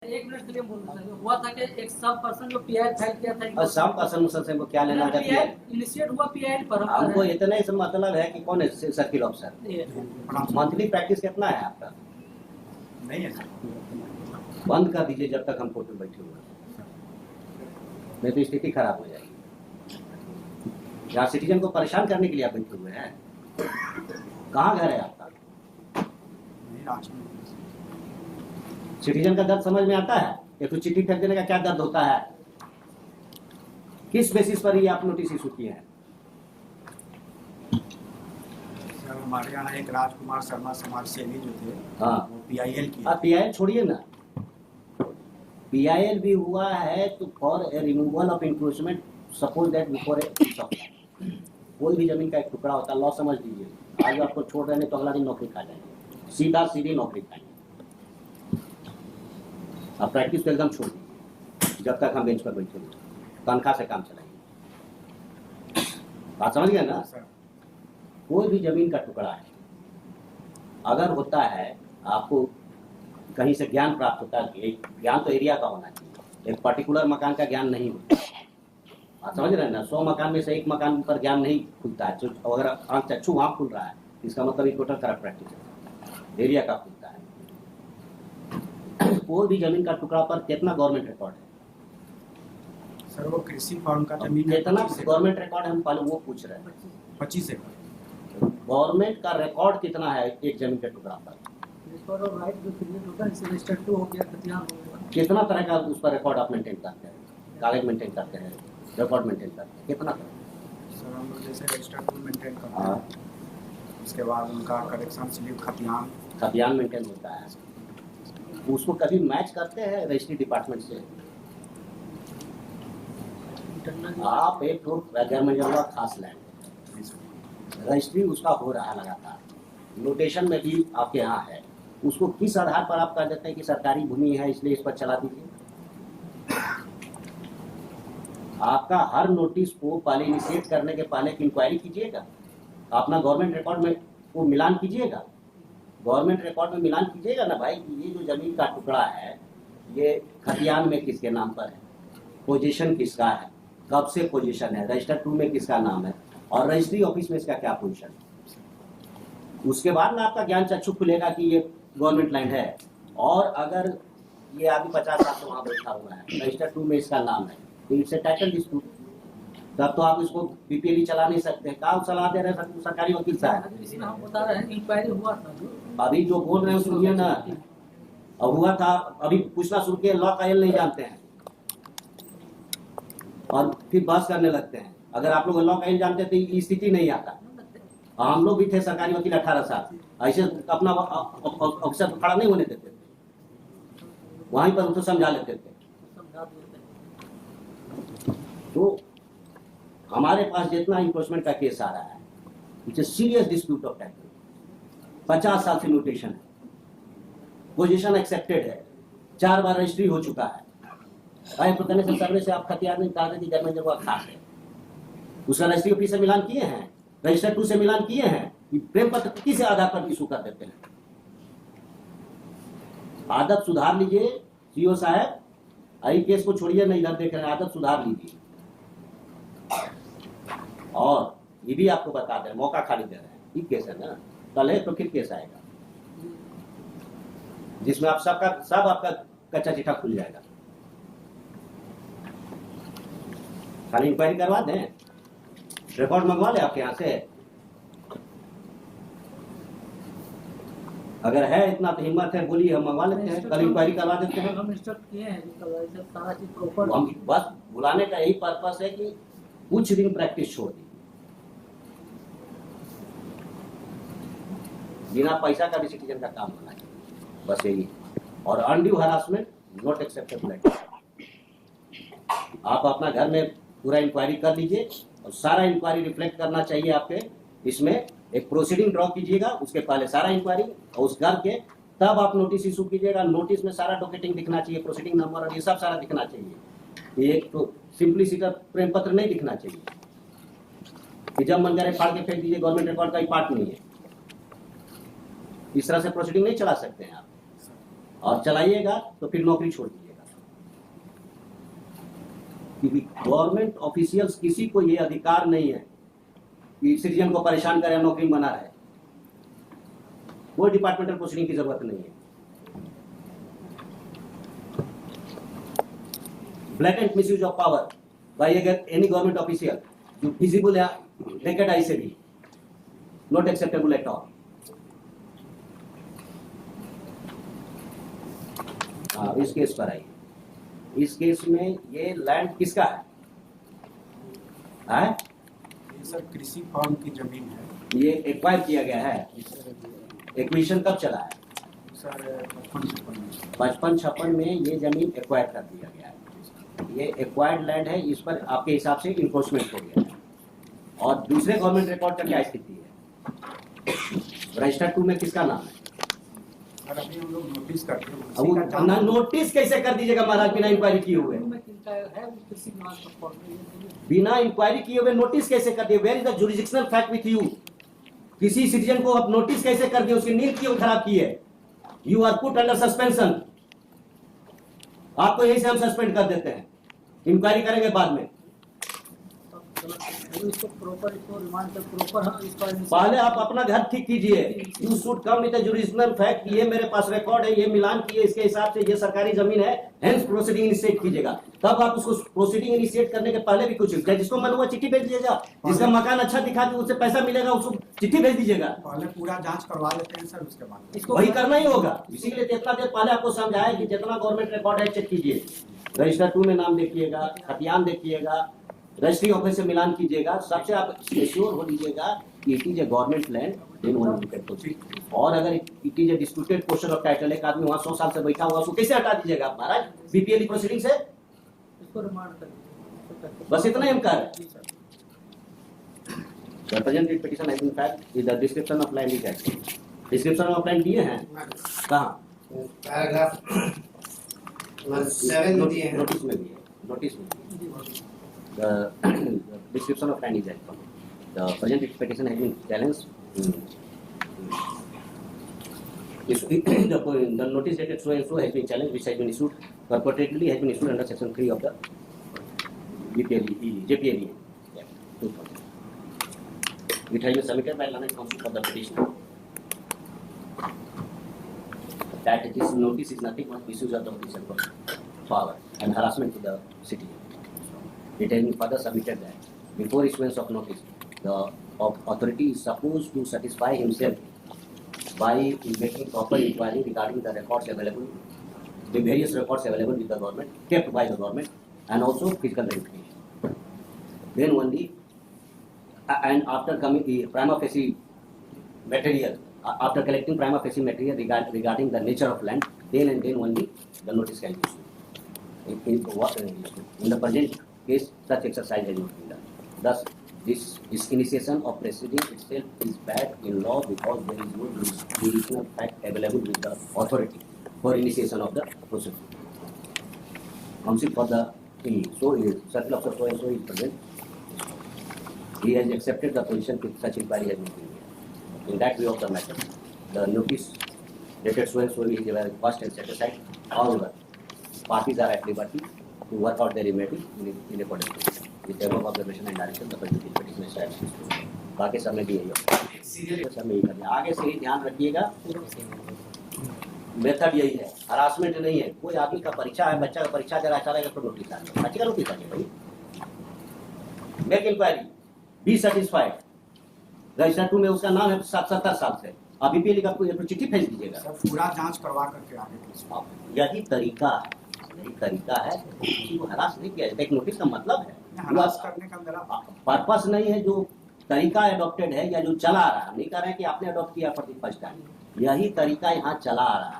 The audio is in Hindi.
एक मिनट के लिए बोल रहा था, हुआ था कि एक सब पर्सन जो पीआई फाइल किया था, और सब पर्सन से वो क्या लेना था? पीआई इनिशिएट हुआ पीआई पर हमको इतना ही मतलब है कि कौन है सर्किल ऑफिसर। मंथली प्रैक्टिस कितना है आपका? नहीं है सर, बंद कर दीजिए जब तक हम कोर्ट में बैठे हुए हैं, नहीं तो स्थिति खराब हो जाएगी। यहाँ सिटीजन को परेशान करने के लिए आप बैठे हुए हैं। कहाँ घर है आपका? नहीं रांची में। सिटीजन का दर्द समझ में आता है? एक तो चिट्ठी फेंक देने का क्या दर्द होता है? किस बेसिस पर ये आप नोटिस इशू किए हैं? सर हमारे यहाँ एक राजकुमार शर्मा समाज सेवी जो थे, हाँ, वो PIL की। आप PIL छोड़िए ना, PIL भी हुआ है तो for a removal of encroachment, suppose that before a कोई भी जमीन का एक टुकड़ा होता है, लॉ समझ लीजिए। आज आपको छोड़ रहे हैं तो अगला दिन नौकरी खा जाएंगे, सीधा सीधी नौकरी खाएंगे। आप प्रैक्टिस तो एकदम छोड़ दीजिए जब तक हम बेंच पर बैठे हुए, तनख्वाह से काम चलाएंगे। बात समझ गए ना? कोई भी जमीन का टुकड़ा है, अगर होता है आपको कहीं से ज्ञान प्राप्त होता है, ज्ञान तो एरिया का होना चाहिए, एक पर्टिकुलर मकान का ज्ञान नहीं होता। आप समझ रहे हैं ना? 100 मकान में से एक मकान पर ज्ञान नहीं खुलता है। तो अगर आंख चक्षु वहाँ खुल रहा है, इसका मतलब एक टोटल करप्ट प्रैक्टिस है, एरिया का खुलता है। कोई भी जमीन का टुकड़ा पर कितना गवर्नमेंट रिकॉर्ड है? सर वो कृषि फॉर्म का जमीन है, कितना गवर्नमेंट रिकॉर्ड है, हम पहले वो पूछ रहे हैं। 25 एकड़। गवर्नमेंट का रिकॉर्ड कितना है एक जमीन के टुकड़ा पर? कितना तरह का उस पर रिकॉर्ड आप मेंटेन करते हैं? कागज मेंटेन करते हैं, रिकॉर्ड मेंटेन करते हैं, कितना तरह? सर हम लोग जैसे रजिस्टर टू मेंटेन करते हैं, उसके बाद उनका करेक्शन स्लिप खतियान मेंटेन होता है। उसको कभी मैच करते हैं रजिस्ट्री डिपार्टमेंट से? आप एक तो गैर खास लैंड, रजिस्ट्री उसका हो रहा लगातार, नोटेशन में भी आपके यहाँ है, उसको किस आधार पर आप कह देते हैं कि सरकारी भूमि है इसलिए इस पर चला दीजिए? आपका हर नोटिस को पहले इनिशिएट करने के पहले इंक्वायरी कीजिएगा, अपना गवर्नमेंट रिकॉर्ड में वो मिलान कीजिएगा, गवर्नमेंट रिकॉर्ड में मिलान कीजिएगा ना भाई कि ये जो जमीन का टुकड़ा है ये खतियान में किसके नाम पर है, पोजीशन किसका है, कब से पोजीशन है, रजिस्टर 2 में किसका नाम है और रजिस्ट्री ऑफिस में इसका क्या पोजीशन है। उसके बाद ना आपका ज्ञान चक्षु खुलेगा कि ये गवर्नमेंट लैंड है। और अगर ये आदमी 50 साल से वहाँ बैठा हुआ है, रजिस्टर 2 में इसका नाम है, तो इट्स ए टाइटल डिस्प्यूट, तब तो आप इसको BPL चला नहीं सकते। कहाँ सलाह दे रहे हैं सरकारी वकील साहब? हम बता रहे हैं इंक्वायरी हुआ था, अभी जो बोल रहे हैं सुनिए ना, अब हुआ था, अभी पूछना शुरू किया, लॉ का एल नहीं जानते हैं और फिर बहस करने लगते हैं। अगर आप लोग लॉ का एल जानते तो ये स्थिति नहीं आता। हम लोग भी थे सरकारी वकील 18 साल, ऐसे अपना अक्सर खड़ा नहीं होने देते थे, वहीं पर उनको समझा लेते थे। तो हमारे पास जितना इंक्रोचमेंट का केस आ रहा है, it's a serious dispute of title, 50 साल से नोटेशन है, पोजीशन एक्सेप्टेड है, 4 बार रजिस्ट्री हो चुका है, सर्वे से आप खतियान नहीं कागज की जमीन जब खास है, उसका रजिस्ट्री ऑफिस से मिलान किए हैं, रजिस्टर 2 से मिलान किए हैं, प्रेम पत्र किस आधार पर इशू कर देते हैं? आदत सुधार लीजिए CO साहब, आई केस को छोड़िए ना, इधर देख रहे हैं, आदत सुधार लीजिए। और ये भी आपको बता दें, मौका खाली दे रहे हैं, ठीक केस है ना, कल है तो फिर केस आएगा जिसमें आप सब आपका कच्चा चिट्ठा खुल जाएगा। खाली इंक्वायरी करवा दें, रिकॉर्ड मंगवा ले आपके यहाँ से, अगर है इतना तो हिम्मत है बोलिए, हम मंगवा लेते हैं, कल इंक्वायरी करवा देते हैं। हम इंस्ट्रक्ट किए हैं सारा चीज प्रॉपर। हम बस बुलाने का यही पर्पस है कि कुछ दिन प्रैक्टिस छोड़ दी, बिना पैसा का भी सिटीजन का काम होना चाहिए, बस यही। और अनड्यू हरासमेंट नॉट एक्सेप्टेबल। आप अपना घर में पूरा इंक्वायरी कर लीजिए और सारा इंक्वायरी रिफ्लेक्ट करना चाहिए आपके इसमें, एक प्रोसीडिंग ड्रॉ कीजिएगा, उसके पहले सारा इंक्वायरी और उस करके तब आप नोटिस इशू कीजिएगा। नोटिस में सारा डॉक्यूमेंटिंग दिखना चाहिए, प्रोसीडिंग नंबर और ये सब सारा दिखना चाहिए। एक तो सिंपलिसिटी प्रेम पत्र नहीं दिखना चाहिए कि जब मन करे फाड़ के फेंक दीजिए, गवर्नमेंट रिकॉर्ड का ही पार्ट नहीं है। इस तरह से प्रोसीडिंग नहीं चला सकते हैं आप। और चलाइएगा तो फिर नौकरी छोड़ दीजिएगा, क्योंकि गवर्नमेंट ऑफिशियल्स किसी को ये अधिकार नहीं है कि सिटीजन को परेशान करे, नौकरी में बना रहे। कोई डिपार्टमेंटल प्रोसीडिंग की जरूरत नहीं है। Blatant misuse of power by any government official जो फिजिबल या नेकेड आई से भी नॉट एक्सेप्टेबल एट ऑल। इस केस पर आइए। इस केस में ये लैंड किसका है? ये सर कृषि फॉर्म की जमीन है। ये एक्वायर किया गया है। एक्विजिशन कब चला है? सर 55-56 में ये जमीन एक्वायर कर दिया गया है। ये एक्वायर्ड लैंड है, इस पर आपके हिसाब से इन्फोर्समेंट हो गया है। और दूसरे गवर्नमेंट रिकॉर्ड का क्या स्थिति है? रजिस्टर 2 में किसका नाम है? सर अभी हम लोग नोटिस करते हैं। अब ना नोटिस कैसे कर दीजिएगा महाराज बिना इंक्वायरी किए हुए? बिना इंक्वायरी किए हुए नोटिस कैसे कर दिए? Where is the jurisdictional fact with you? किसी सिटीजन को आप नोटिस कैसे कर दिए? उसकी नींद क्यों खराब की है? You are put under suspension. आपको यही से हम सस्पेंड कर देते हैं, इंक्वायरी करेंगे बाद में। पहले आप अपना घर ठीक कीजिए। You should come with the jurisdictional fact, ये मेरे पास रिकॉर्ड है, ये मिलान किए, इसके हिसाब से ये सरकारी जमीन है, हेंस प्रोसीडिंग इनिशिएट कीजिएगा। तब आप उसको प्रोसीडिंग इनिशिएट करने के पहले भी कुछ जिसको मन हुआ चिट्ठी भेज दीजिएगा, जिसका मकान अच्छा दिखा के उससे पैसा मिलेगा उसको चिट्ठी भेज दीजिएगा। पहले पूरा जांच करवा लेते हैं सर, उसके बाद वही करना ही होगा। इसीलिए जितना देर पहले आपको समझाया कि जितना गवर्नमेंट रिकॉर्ड है चेक कीजिए, रजिस्टर 2 में नाम देखिएगा, खतियान देखिएगा, रजिस्ट्री ऑफिस से मिलान कीजिएगा। सबसे आप श्योर हो लीजिएगा कि it is a government land, then one you can proceed. और अगर it is a disputed portion of title, एक आदमी वहां 100 साल से बैठा हुआ, उसको कैसे हटा दीजिएगा आप महाराज? बीपीएल प्रोसीडिंग से इसको रिमांड कर, बस इतना ही हम कह रहे हैं। The present petition has been filed with the description of land is active. Description of land दिए हैं कहाँ? पैराग्राफ 7 दिए हैं। नोटिस में भी है, नोटिस में भी है। The description of land is active. The present petition has been challenged. The notice dated so and so has been challenged, which has been issued purportedly has been issued under section 3 of the JPLE. It has been submitted by Learned Counsel for the petitioner that this notice is nothing but misuse of the official power and harassment to the city. It has been further submitted that before issuance of notice, the authority is supposed to satisfy himself by making proper inquiry regarding the records available, the various records available with the government, kept by the government, and also physical verification. Then only, and after coming the prima facie material, after collecting prima facie material regarding the nature of land, then and then only the notice can be issued. In the present case, such exercise has not been done. Thus, this initiation of proceeding itself is bad in law because there is no jurisdictional fact available with the authority for initiation of the procedure. Counsel for the so circle officer so and so is present. He has accepted the position that such inquiry has not been made. In that view of the matter, the notice dated so and so is first and set aside. However, parties are at liberty to work out their remedy in accordance with the above observation and direction. The present petition is satisfied. बाकी समय भी यही होगा, समय यही करना। आगे से ही ध्यान रखिएगा, मेथड यही है, हरासमेंट नहीं है। कोई आदमी का परीक्षा है, बच्चा का परीक्षा दे रहा चलेगा तो नोटिस आ जाएगा, बच्चे का नोटिस आ जाएगा भाई। Make inquiry, be satisfied. Register 2 में उसका नाम है 70 साल से, आप बीपीएल का कोई चिट्ठी भेज दीजिएगा। सर पूरा जांच करवा करके आगे यही तरीका है, यही तरीका है। किसी को हरास नहीं किया जाता। एक नोटिस का मतलब है, हरास करने का मेरा पर्पस नहीं है। जो तरीका एडॉप्टेड है या जो चला आ रहा है, हम नहीं कह रहे हैं कि आपने अडॉप्ट किया फॉर द फर्स्ट टाइम, यही तरीका यहाँ चला आ रहा है।